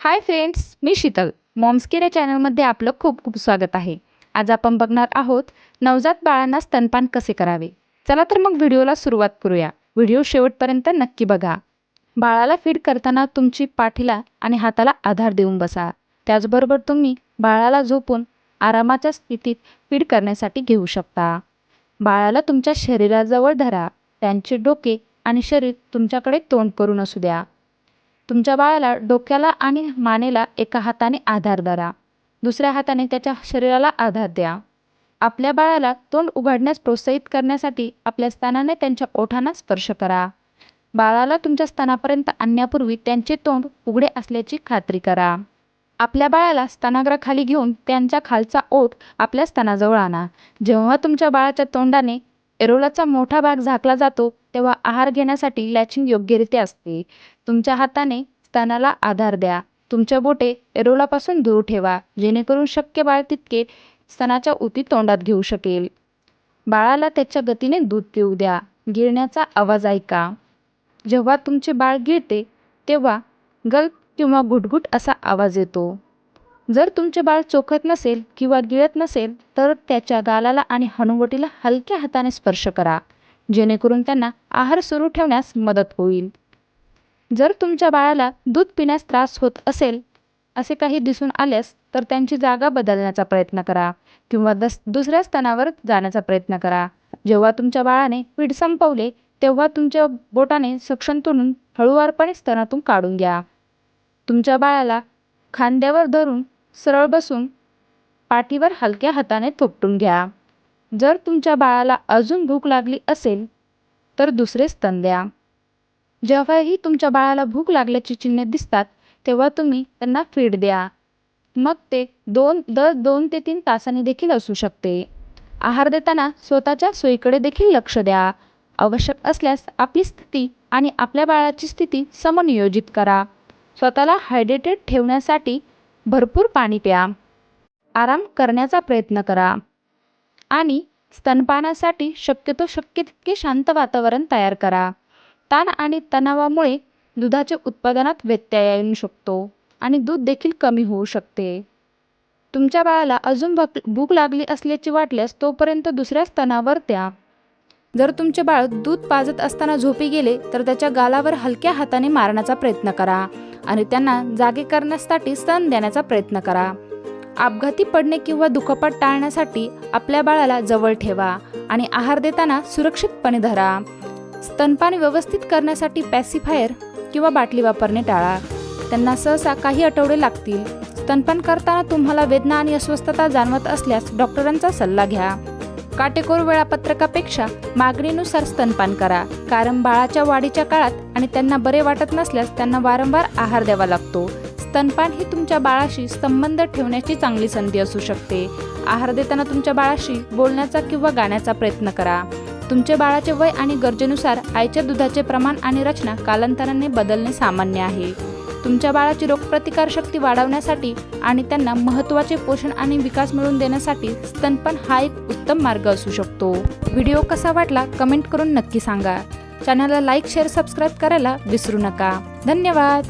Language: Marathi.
हाय फ्रेंड्स, मी शीतल. मॉम्स केअर या चॅनलमध्ये आपलं खूप खूप स्वागत आहे. आज आपण बघणार आहोत नवजात बाळांना स्तनपान कसे करावे. चला तर मग व्हिडिओला सुरुवात करूया. व्हिडिओ शेवटपर्यंत नक्की बघा. बाळाला फीड करताना तुमची पाठीला आणि हाताला आधार देऊन बसा. त्याचबरोबर तुम्ही बाळाला झोपून आरामाच्या स्थितीत फीड करण्यासाठी घेऊ शकता. बाळाला तुमच्या शरीराजवळ धरा. त्यांचे डोके आणि शरीर तुमच्याकडे तोंड करून असू द्या. तुमच्या बाळाला डोक्याला आणि मानेला एका हाताने आधार धरा. दुसऱ्या हाताने त्याच्या शरीराला आधार द्या. आपल्या बाळाला तोंड उघडण्यास प्रोत्साहित करण्यासाठी आपल्या स्तनाने त्यांच्या ओठांना स्पर्श करा. बाळाला तुमच्या स्तनापर्यंत आणण्यापूर्वी त्यांचे तोंड उघडे असल्याची खात्री करा. आपल्या बाळाला स्तनाग्राखाली घेऊन त्यांचा खालचा ओठ आपल्या स्तनाजवळ आणा. जेव्हा तुमच्या बाळाच्या तोंडाने एरोलाचा मोठा भाग झाकला जातो तेव्हा आहार घेण्यासाठी लॅचिंग योग्यरित्या असते. तुमच्या हाताने स्तनाला आधार द्या. तुमच्या बोटे एरोलापासून दूर ठेवा जेणेकरून शक्य बाळ तितके स्तनाच्या उती तोंडात घेऊ शकेल. बाळाला त्याच्या गतीने दूध पिऊ द्या. गिळण्याचा आवाज ऐका. जेव्हा तुमचे बाळ गिळते तेव्हा गल्प किंवा घुटघुट असा आवाज येतो. जर तुमचे बाळ चोखत नसेल किंवा गिळत नसेल तर त्याच्या गालाला आणि हनुवटीला हलक्या हाताने स्पर्श करा जेणेकरून त्यांना आहार सुरू ठेवण्यास मदत होईल. जर तुमच्या बाळाला दूध पिण्यास त्रास होत असेल असे काही दिसून आल्यास तर त्यांची जागा बदलण्याचा प्रयत्न करा किंवा दुसऱ्या स्तनावर जाण्याचा प्रयत्न करा. जेव्हा तुमच्या बाळाने फीड संपवले तेव्हा तुमच्या बोटाने सक्शन तोडून हळूवारपणे स्तनातून काढून घ्या. तुमच्या बाळाला खांद्यावर धरून सरळ बसून पाठीवर हलक्या हाताने थोपटून घ्या. जर तुमच्या बाळाला अजून भूक लागली असेल तर दुसरे स्तन द्या. जेव्हाही तुमच्या बाळाला भूक लागल्याची चिन्हे दिसतात तेव्हा तुम्ही त्यांना फीड द्या. मग ते दर 2 ते 3 तासांनी देखील असू शकते. आहार देताना स्वतःच्या सोयीकडे देखील लक्ष द्या. आवश्यक असल्यास आपली स्थिती आणि आपल्या बाळाची स्थिती समनियोजित करा. स्वतःला हायड्रेटेड ठेवण्यासाठी भरपूर पाणी प्या. आराम करण्याचा प्रयत्न करा आणि स्तनपानासाठी शक्य तितके शांत वातावरण तयार करा. ताण आणि तणावामुळे दुधाच्या उत्पादनात व्यत्यय येऊ शकतो आणि दूध देखील कमी होऊ शकते. तुमच्या बाळाला अजून भूक लागली असल्याचे वाटल्यास तोपर्यंत दुसऱ्या स्तनावर द्या. जर तुमचे बाळ दूध पाजत असताना झोपी गेले तर त्याच्या गालावर हलक्या हाताने मारण्याचा प्रयत्न करा आणि त्यांना जागे करण्यासाठी स्तन देण्याचा प्रयत्न करा. अपघाती पडणे किंवा दुखापत टाळण्यासाठी आपल्या बाळाला जवळ ठेवा आणि आहार देताना सुरक्षितपणे धरा. स्तनपान व्यवस्थित करण्यासाठी पॅसिफायर किंवा बाटली वापरणे टाळा. त्यांना सहसा काही आठवडे लागतील. स्तनपान करताना तुम्हाला वेदना आणि अस्वस्थता जाणवत असल्यास डॉक्टरांचा सल्ला घ्या. काटेकोर वेळापत्रकापेक्षा मागणीनुसार स्तनपान करा कारण बाळाच्या वाढीच्या काळात आणि त्यांना बरे वाटत नसल्यास त्यांना वारंवार आहार द्यावा लागतो. स्तनपान ही तुमच्या बाळाशी संबंध ठेवण्याची चांगली संधी असू शकते. आहार देताना तुमच्या बाळाशी बोलण्याचा किंवा गाण्याचा प्रयत्न करा. तुमच्या बाळाचे वय आणि गरजेनुसार आईच्या दुधाचे प्रमाण आणि रचना कालांतराने बदलणे सामान्य आहे. तुमच्या बाळाची रोगप्रतिकारशक्ती वाढवण्यासाठी आणि त्यांना महत्त्वाचे पोषण आणि विकास मिळवून देण्यासाठी स्तनपान हा एक उत्तम मार्ग असू शकतो. व्हिडिओ कसा वाटला कमेंट करून नक्की सांगा. चॅनलला लाईक, शेअर, सबस्क्राईब करायला विसरू नका. धन्यवाद.